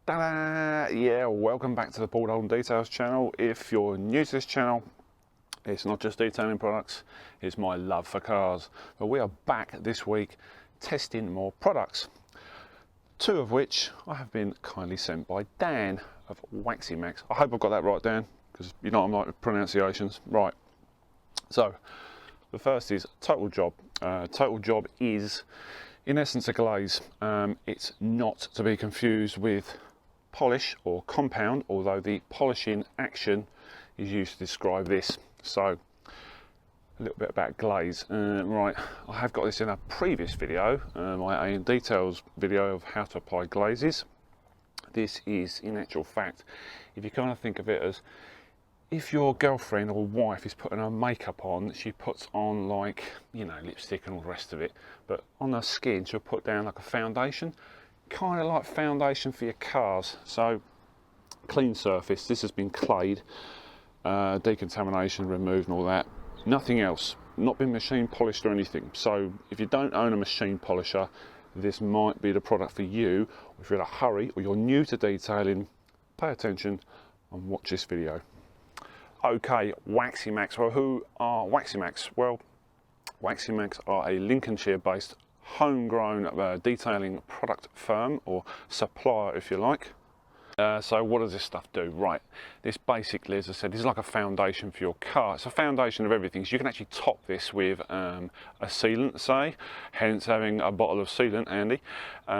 Ta-da! Yeah, welcome back to the Dolden Details channel. If you're new to this channel, it's not just detailing products, it's my love for cars. But we are back this week testing more products, two of which I have been kindly sent by Dan of Waximax. I hope I've got that right, Dan, because you know I'm like with pronunciations. Right, so the first is Total Job. Total Job is in essence a glaze. It's not to be confused with polish or compound, although the polishing action is used to describe this. So a little bit about glaze. Right, I have got this in a previous video, my in details video of how to apply glazes. This is, in actual fact, if you kind of think of it as if your girlfriend or wife is putting her makeup on, she puts on, like, you know, lipstick and all the rest of it, but on her skin she'll put down like a foundation, kind of like foundation for your cars. So clean surface, this has been clayed, decontamination removed and all that, nothing else, not been machine polished or anything. So if you don't own a machine polisher, this might be the product for you. If you're in a hurry or you're new to detailing, pay attention and watch this video. Okay, Waximax. Well, who are Waximax? Well, Waximax are a Lincolnshire based homegrown detailing product firm, or supplier if you like. So what does this stuff do? Right, this basically, as I said, is like a foundation for your car. It's a foundation of everything, so you can actually top this with a sealant, say, hence having a bottle of sealant handy,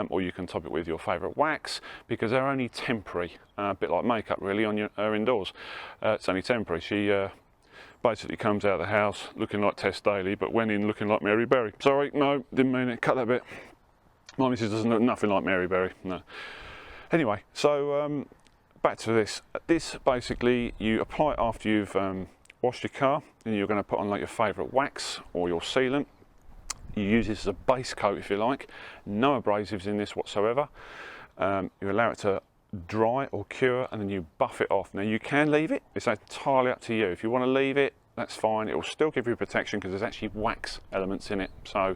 or you can top it with your favourite wax, because they're only temporary, a bit like makeup really on her indoors. It's only temporary. She basically comes out of the house looking like Tess Daly, but went in looking like Mary Berry. Sorry, no, didn't mean it, cut that bit. My missus doesn't look nothing like Mary Berry, no. Anyway, so back to this. This basically, you apply it after you've washed your car, and you're going to put on like your favourite wax or your sealant. You use this as a base coat if you like, no abrasives in this whatsoever. You allow it to dry or cure, and then you buff it off. Now you can leave it, it's entirely up to you. If you want to leave it, that's fine, it will still give you protection because there's actually wax elements in it, so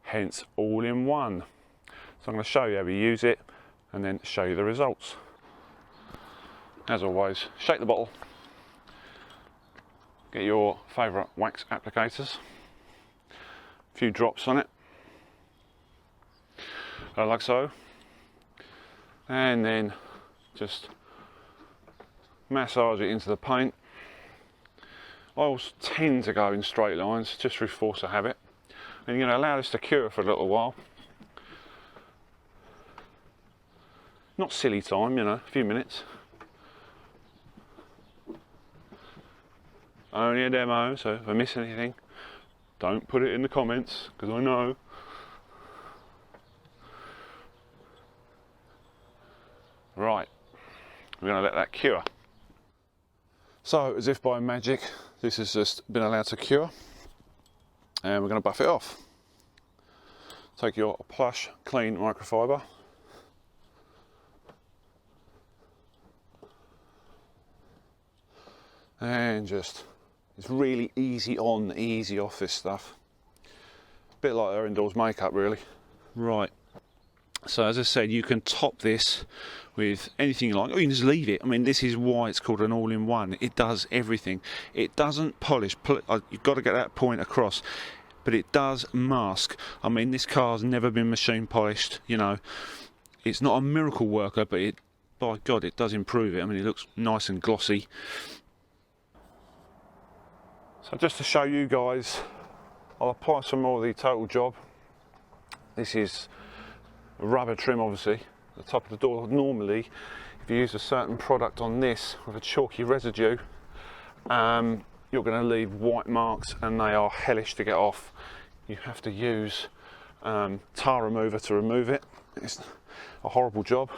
hence all in one. So I'm going to show you how we use it and then show you the results. As always, shake the bottle, get your favourite wax applicators, a few drops on it, like so, and then just massage it into the paint. I always tend to go in straight lines just through force of habit, and you're going to allow this to cure for a little while. Not silly time, you know, a few minutes. Only a demo, so if I miss anything, don't put it in the comments, because I know. Right, we're going to let that cure. So, as if by magic, this has just been allowed to cure, and we're going to buff it off. Take your plush, clean microfiber, and just, it's really easy on, easy off, this stuff. A bit like her indoors makeup really. Right, so as I said, you can top this with anything you like, or you can just leave it. I mean, this is why it's called an all-in-one. It does everything. It doesn't polish, you've got to get that point across, but it does mask. I mean, this car's never been machine polished, you know. It's not a miracle worker, but it, by God, it does improve it. I mean, it looks nice and glossy. So just to show you guys, I'll apply some more of the Total Job. This is rubber trim, obviously, at the top of the door. Normally, if you use a certain product on this with a chalky residue, you're going to leave white marks, and they are hellish to get off. You have to use tar remover to remove it. It's a horrible job.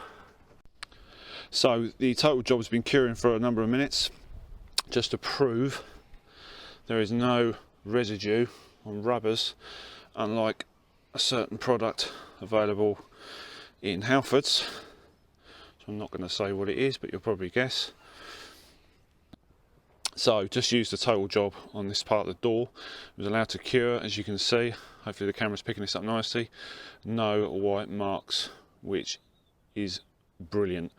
So the Total Job has been curing for a number of minutes, just to prove there is no residue on rubbers, unlike a certain product available in Halfords. So I'm not going to say what it is, but you'll probably guess. So just use the Total Job on this part of the door. It was allowed to cure, as you can see. Hopefully the camera's picking this up nicely. No white marks, which is brilliant.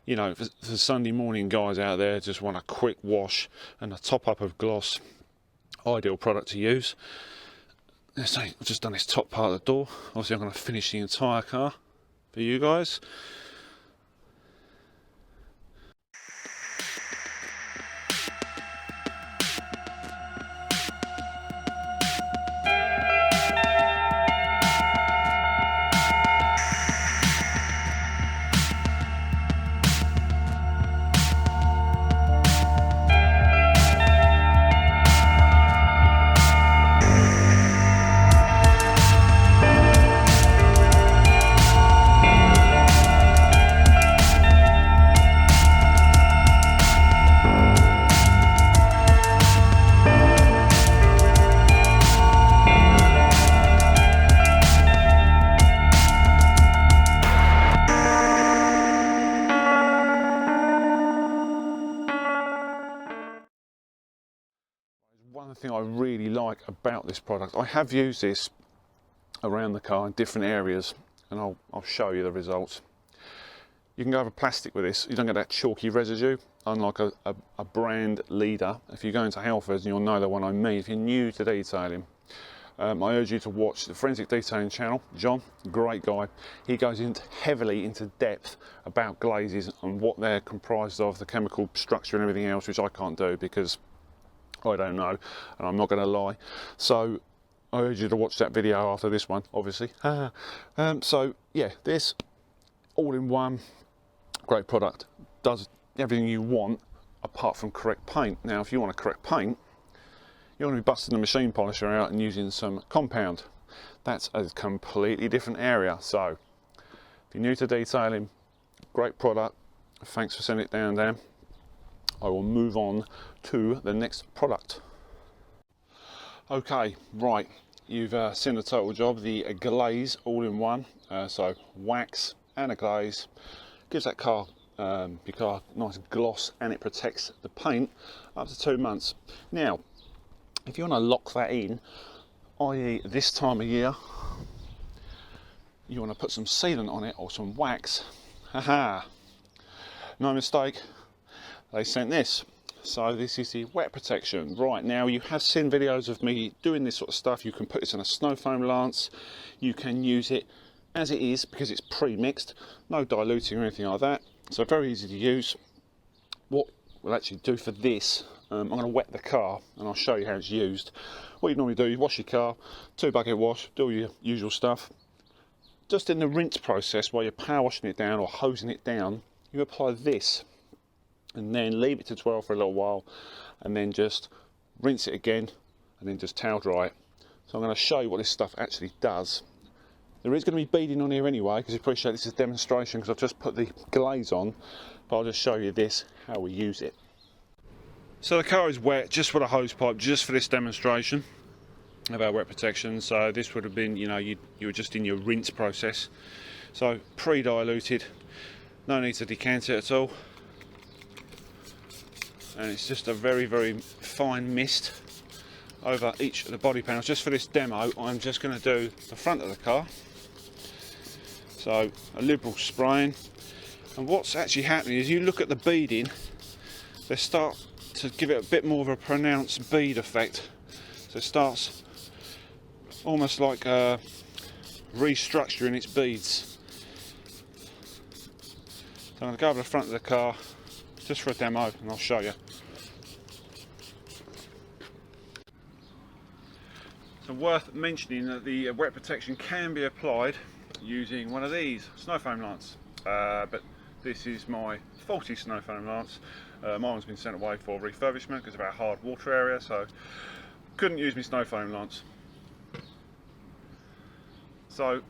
You know, for Sunday morning guys out there just want a quick wash and a top up of gloss, ideal product to use. Let's say I've just done this top part of the door. Obviously I'm going to finish the entire car for you guys. One thing I really like about this product, I have used this around the car in different areas, and I'll show you the results. You can go over plastic with this, you don't get that chalky residue, unlike a brand leader. If you go into Halfords, you'll know the one I mean. If you're new to detailing, I urge you to watch the Forensic Detailing channel. John, great guy. He goes heavily into depth about glazes and what they're comprised of, the chemical structure and everything else, which I can't do because I don't know, and I'm not going to lie. So I urge you to watch that video after this one, obviously. So yeah, this all-in-one, great product. Does everything you want apart from correct paint. Now, if you want to correct paint, you want to be busting the machine polisher out and using some compound. That's a completely different area. So if you're new to detailing, great product. Thanks for sending it down, Dan. I will move on to the next product. Okay, right, you've seen the total job, the glaze all-in-one, so wax and a glaze, gives that car, your car nice gloss, and it protects the paint up to 2 months. Now, if you want to lock that in, i.e. this time of year, you want to put some sealant on it or some wax, haha, no mistake, they sent this. So this is the wet protection. Right, now you have seen videos of me doing this sort of stuff. You can put this in a snow foam lance, you can use it as it is because it's pre-mixed, no diluting or anything like that, so very easy to use. What we'll actually do for this, I'm going to wet the car and I'll show you how it's used. What you normally do, you wash your car, 2 bucket wash, do all your usual stuff. Just in the rinse process while you're power washing it down or hosing it down, you apply this and then leave it to dwell for a little while and then just rinse it again and then just towel dry it. So I'm going to show you what this stuff actually does. There is going to be beading on here anyway, because you appreciate this is a demonstration because I've just put the glaze on, but I'll just show you this, how we use it. So the car is wet just with a hose pipe, just for this demonstration of our wet protection. So this would have been, you know, you were just in your rinse process. So pre-diluted, no need to decant it at all. And it's just a very, very fine mist over each of the body panels. Just for this demo, I'm just going to do the front of the car. So a liberal spraying. And what's actually happening is you look at the beading, they start to give it a bit more of a pronounced bead effect. So it starts almost like restructuring its beads. So I'm going to go over the front of the car just for a demo and I'll show you. So worth mentioning that the wet protection can be applied using one of these snow foam lance, but this is my faulty snow foam lance. Mine's been sent away for refurbishment because of our hard water area, so couldn't use my snow foam lance. So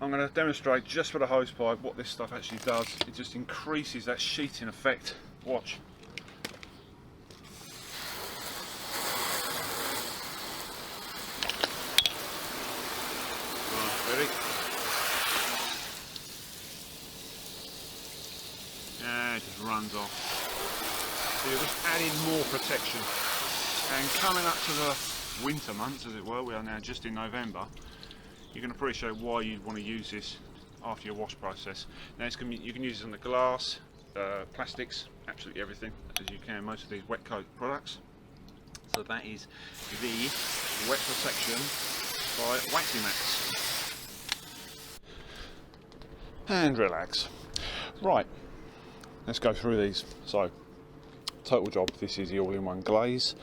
I'm going to demonstrate just with a hose pipe what this stuff actually does. It just increases that sheeting effect. Watch. Right, ready? Yeah, it just runs off. So you're just adding more protection. And coming up to the winter months, as it were, we are now just in November, you can appreciate why you'd want to use this after your wash process. Now you can use it on the glass, plastics, absolutely everything, as you can most of these wet coat products. So that is the wet protection by Waximax. And relax. Right, let's go through these. So, total job, this is the all-in-one glaze.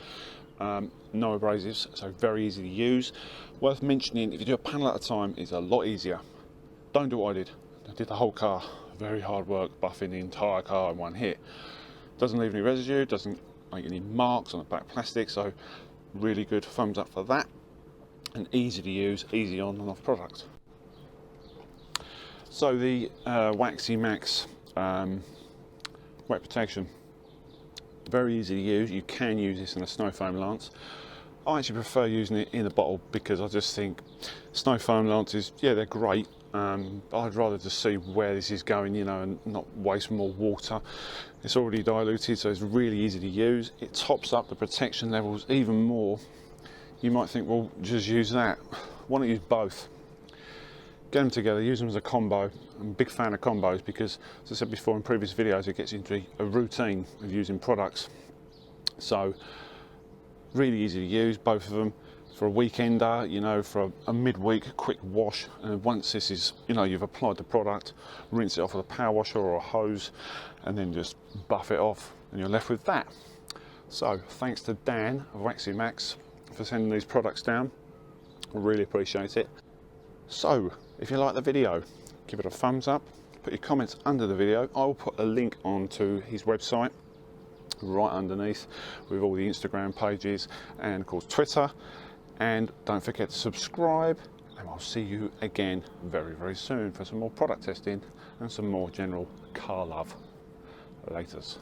No abrasives, so very easy to use. Worth mentioning, if you do a panel at a time, it's a lot easier. Don't do what I did. I did the whole car. Very hard work buffing the entire car in one hit. Doesn't leave any residue, doesn't make any marks on the back plastic, so really good, thumbs up for that. And easy to use, easy on and off product. So the Waximax wet protection, very easy to use. You can use this in a snow foam lance. I actually prefer using it in a bottle because I just think snow foam lances, yeah, they're great. I'd rather just see where this is going, you know, and not waste more water. It's already diluted, so it's really easy to use. It tops up the protection levels even more. You might think, well, just use that. Why don't you use both? Get them together, use them as a combo. I'm a big fan of combos because, as I said before in previous videos, it gets into a routine of using products. So, really easy to use, both of them. For a weekender, you know, for a midweek quick wash, and once this is, you know, you've applied the product, rinse it off with a power washer or a hose, and then just buff it off, and you're left with that. So, thanks to Dan of Waximax for sending these products down. I really appreciate it. So, if you like the video, give it a thumbs up, put your comments under the video. I will put a link onto his website right underneath with all the Instagram pages and of course Twitter. And don't forget to subscribe, and I'll see you again very, very soon for some more product testing and some more general car love. Laters.